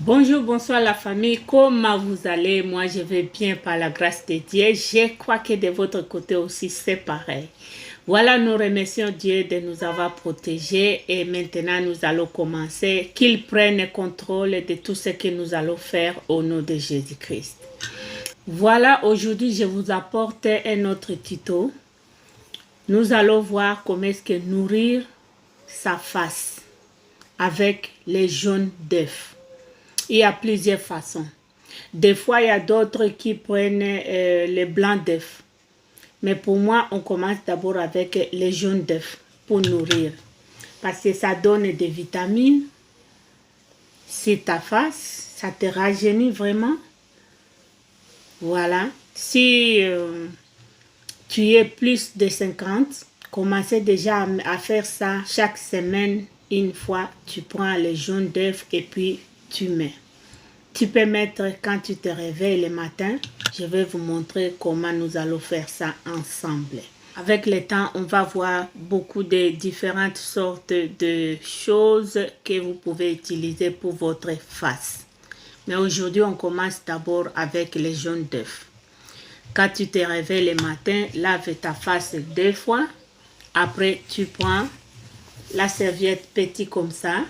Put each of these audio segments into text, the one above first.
Bonjour, bonsoir la famille, comment vous allez? Moi je vais bien par la grâce de Dieu, je crois que de votre côté aussi c'est pareil. Voilà, nous remercions Dieu de nous avoir protégés et maintenant nous allons commencer, qu'il prenne contrôle de tout ce que nous allons faire au nom de Jésus-Christ. Voilà, aujourd'hui je vous apporte un autre tuto. Nous allons voir comment est-ce que nourrir sa face avec les jaunes d'œufs. Il y a plusieurs façons. Des fois, il y a d'autres qui prennent les blancs d'œufs. Mais pour moi, on commence d'abord avec les jaunes d'œufs pour nourrir. Parce que ça donne des vitamines. C'est ta face, ça te rajeunit vraiment. Voilà. Si tu es plus de 50, commencez déjà à faire ça chaque semaine. Une fois, tu prends les jaunes d'œufs et puis tu mets. Tu peux mettre quand tu te réveilles le matin. Je vais vous montrer comment nous allons faire ça ensemble. Avec le temps, on va voir beaucoup de différentes sortes de choses que vous pouvez utiliser pour votre face. Mais aujourd'hui, on commence d'abord avec les jaunes d'œufs. Quand tu te réveilles le matin, lave ta face 2 fois. Après, tu prends la serviette petite comme ça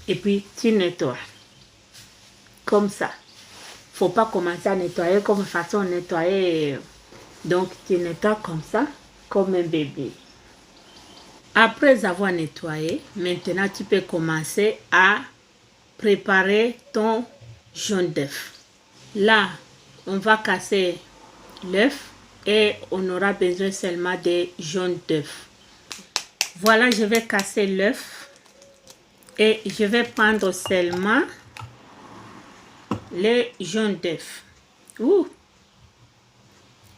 et puis tu nettoies. Comme ça. Faut pas commencer à nettoyer comme façon de nettoyer. Donc, tu nettoies comme ça, comme un bébé. Après avoir nettoyé, maintenant, tu peux commencer à préparer ton jaune d'œuf. Là, on va casser l'œuf et on aura besoin seulement de jaune d'œuf. Voilà, je vais casser l'œuf et je vais prendre seulement les jaunes d'œuf. Ouh!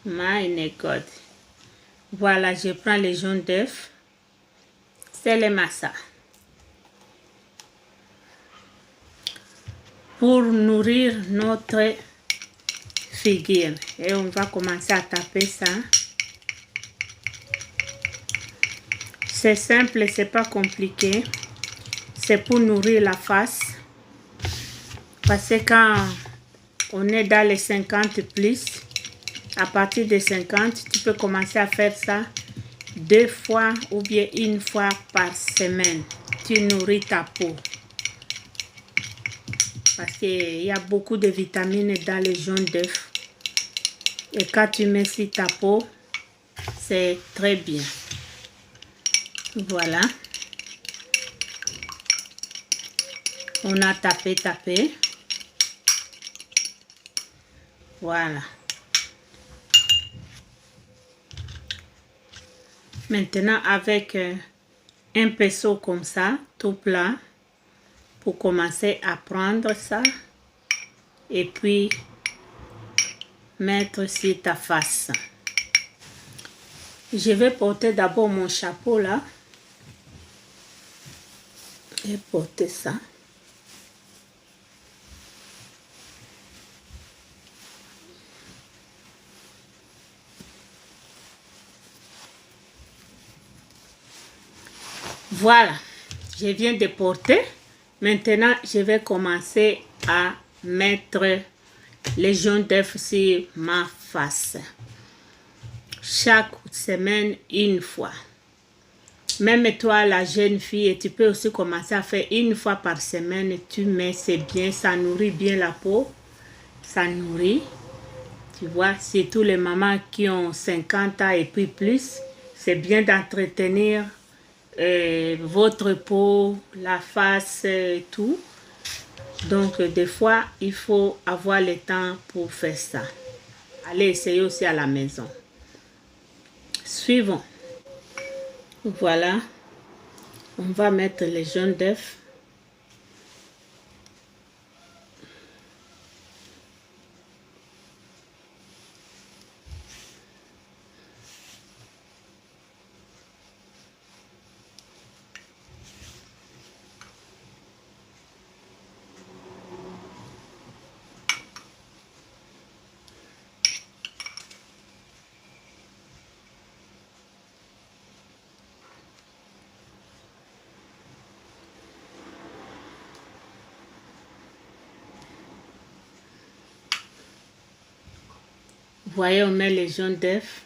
My God. Voilà, je prends les jaunes d'œuf. C'est le massa. Pour nourrir notre figure. Et on va commencer à taper ça. C'est simple, c'est pas compliqué. C'est pour nourrir la face. Parce que quand on est dans les 50 plus, à partir de 50, tu peux commencer à faire ça 2 fois ou bien 1 fois par semaine. Tu nourris ta peau. Parce qu'il y a beaucoup de vitamines dans les jaunes d'œufs. Et quand tu mets sur ta peau, c'est très bien. Voilà. On a tapé. Voilà. Maintenant, avec un pinceau comme ça, tout plat, pour commencer à prendre ça et puis mettre sur ta face. Je vais porter d'abord mon chapeau là et porter ça. Voilà, je viens de porter. Maintenant, je vais commencer à mettre les jaunes d'œufs sur ma face. Chaque semaine, 1 fois. Même toi, la jeune fille, tu peux aussi commencer à faire 1 fois par semaine. Tu mets, c'est bien, ça nourrit bien la peau. Ça nourrit. Tu vois, surtout les mamans qui ont 50 ans et puis plus, c'est bien d'entretenir votre peau, la face et tout. Donc, des fois, il faut avoir le temps pour faire ça. Allez essayer aussi à la maison. Suivons. Voilà. On va mettre les jaunes d'œufs. Vous voyez, on met les jaunes d'œufs.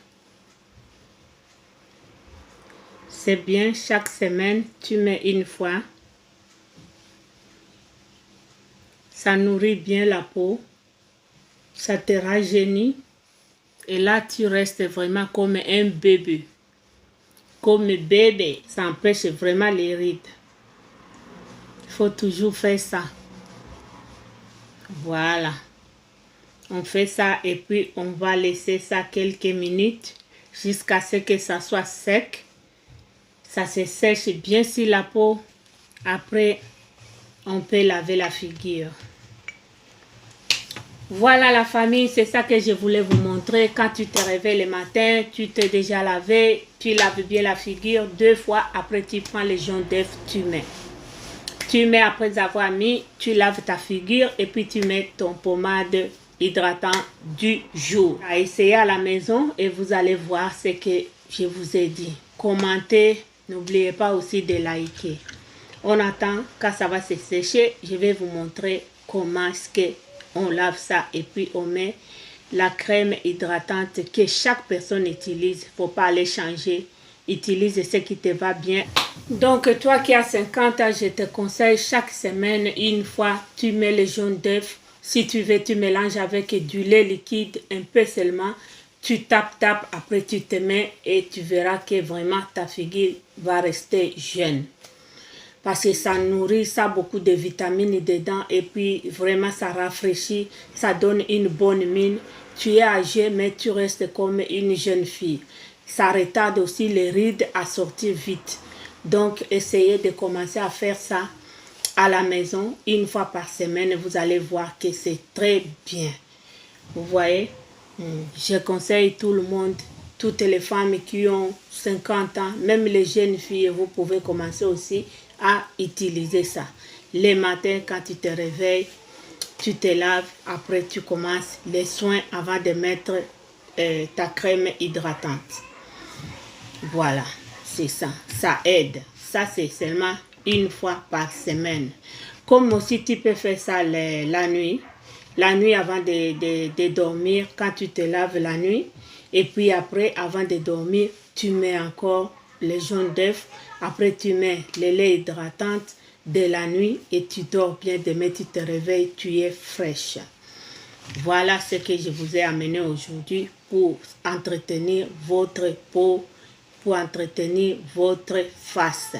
C'est bien, chaque semaine, tu mets une fois. Ça nourrit bien la peau. Ça te rajeunit. Et là, tu restes vraiment comme un bébé. Comme un bébé. Ça empêche vraiment les rides. Il faut toujours faire ça. Voilà. On fait ça et puis on va laisser ça quelques minutes jusqu'à ce que ça soit sec. Ça se sèche bien sur la peau. Après, on peut laver la figure. Voilà la famille, c'est ça que je voulais vous montrer. Quand tu te réveilles le matin, tu t'es déjà lavé, tu laves bien la figure 2 fois. Après, tu prends les jaunes d'œufs, tu mets. Tu mets après avoir mis, tu laves ta figure et puis tu mets ton pommade hydratant du jour. À essayer à la maison et vous allez voir ce que je vous ai dit. Commentez, n'oubliez pas aussi de liker. On attend quand ça va se sécher, je vais vous montrer comment est-ce que on lave ça et puis on met la crème hydratante que chaque personne utilise. Il ne faut pas aller changer. Utilise ce qui te va bien. Donc toi qui as 50 ans, je te conseille chaque semaine, une fois, tu mets les jaunes d'œufs. Si tu veux, tu mélanges avec du lait liquide, un peu seulement. Tu tapes, après tu te mets et tu verras que vraiment ta figure va rester jeune. Parce que ça nourrit, ça a beaucoup de vitamines dedans et puis vraiment ça rafraîchit, ça donne une bonne mine. Tu es âgé mais tu restes comme une jeune fille. Ça retarde aussi les rides à sortir vite. Donc essayez de commencer à faire ça à la maison une fois par semaine. Vous allez voir que c'est très bien. Vous voyez, je conseille tout le monde, toutes les femmes qui ont 50 ans, même les jeunes filles, vous pouvez commencer aussi à utiliser ça. Les matins, quand tu te réveilles, tu te laves, après tu commences les soins avant de mettre ta crème hydratante. Voilà, c'est ça, ça aide. Ça, c'est seulement une fois par semaine. Comme aussi tu peux faire ça la nuit. La nuit avant de dormir, quand tu te laves la nuit. Et puis après, avant de dormir, tu mets encore les jaunes d'œufs. Après, tu mets le lait hydratant de la nuit et tu dors bien. Demain, tu te réveilles, tu es fraîche. Voilà ce que je vous ai amené aujourd'hui pour entretenir votre peau, pour entretenir votre face,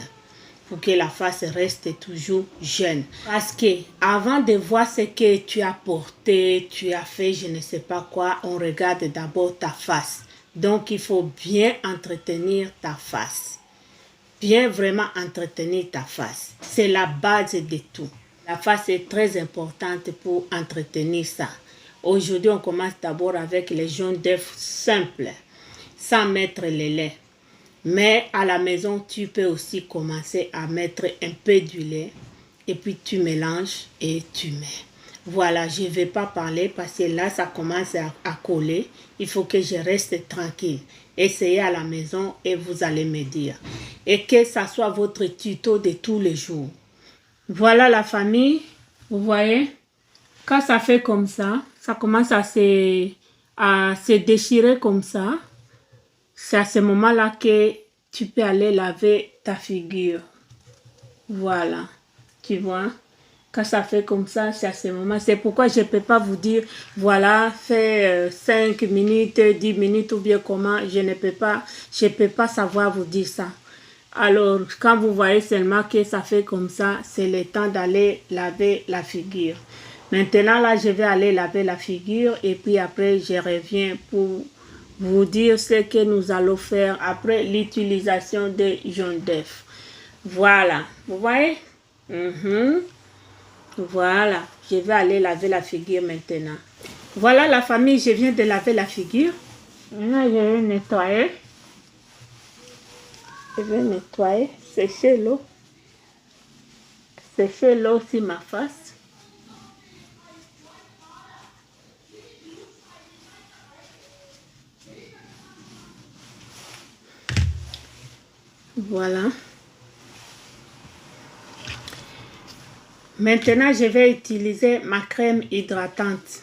pour que la face reste toujours jeune. Parce que avant de voir ce que tu as porté, tu as fait, je ne sais pas quoi, on regarde d'abord ta face. Donc, il faut bien entretenir ta face. Bien vraiment entretenir ta face. C'est la base de tout. La face est très importante pour entretenir ça. Aujourd'hui, on commence d'abord avec les jaunes d'œufs simples, sans mettre le lait. Mais à la maison, tu peux aussi commencer à mettre un peu du lait et puis tu mélanges et tu mets. Voilà, je ne vais pas parler parce que là, ça commence à coller. Il faut que je reste tranquille. Essayez à la maison et vous allez me dire. Et que ça soit votre tuto de tous les jours. Voilà la famille. Vous voyez, quand ça fait comme ça commence à se déchirer comme ça. C'est à ce moment-là que tu peux aller laver ta figure. Voilà, tu vois. Quand ça fait comme ça, c'est à ce moment. C'est pourquoi je ne peux pas vous dire, voilà, fais 5 minutes, 10 minutes ou bien comment. Je ne peux pas savoir vous dire ça. Alors, quand vous voyez seulement que ça fait comme ça, c'est le temps d'aller laver la figure. Maintenant, là, je vais aller laver la figure et puis après, je reviens pour vous dire ce que nous allons faire après l'utilisation des jaunes d'œufs. Voilà, vous voyez? Voilà, je vais aller laver la figure maintenant. Voilà la famille, je viens de laver la figure. Maintenant, je vais nettoyer. Je vais nettoyer, sécher l'eau. Sécher l'eau sur ma face. Voilà. Maintenant, je vais utiliser ma crème hydratante.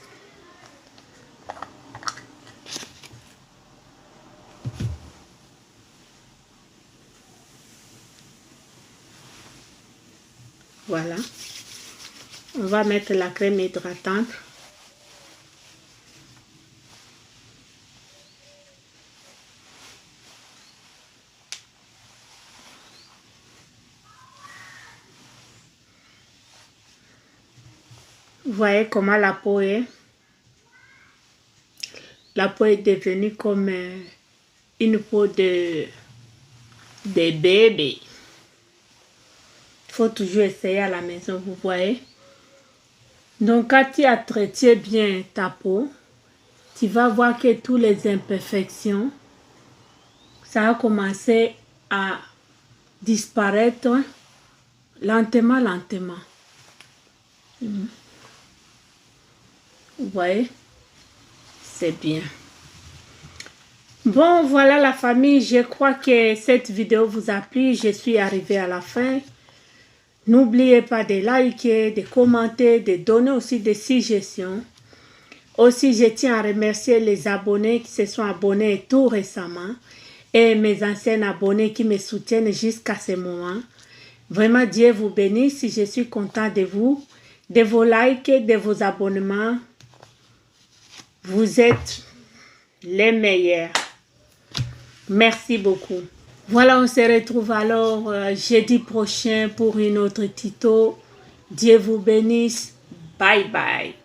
Voilà. On va mettre la crème hydratante. Vous voyez comment la peau est. La peau est devenue comme une peau de bébé. Il faut toujours essayer à la maison, vous voyez. Donc, quand tu as traité bien ta peau, tu vas voir que toutes les imperfections, ça a commencé à disparaître lentement, lentement. Vous voyez, c'est bien. Bon, voilà la famille, je crois que cette vidéo vous a plu. Je suis arrivée à la fin. N'oubliez pas de liker, de commenter, de donner aussi des suggestions. Aussi, je tiens à remercier les abonnés qui se sont abonnés tout récemment et mes anciens abonnés qui me soutiennent jusqu'à ce moment. Vraiment, Dieu vous bénisse. Je suis content de vous, de vos likes, de vos abonnements. Vous êtes les meilleurs. Merci beaucoup. Voilà, on se retrouve alors jeudi prochain pour une autre tuto. Dieu vous bénisse. Bye bye.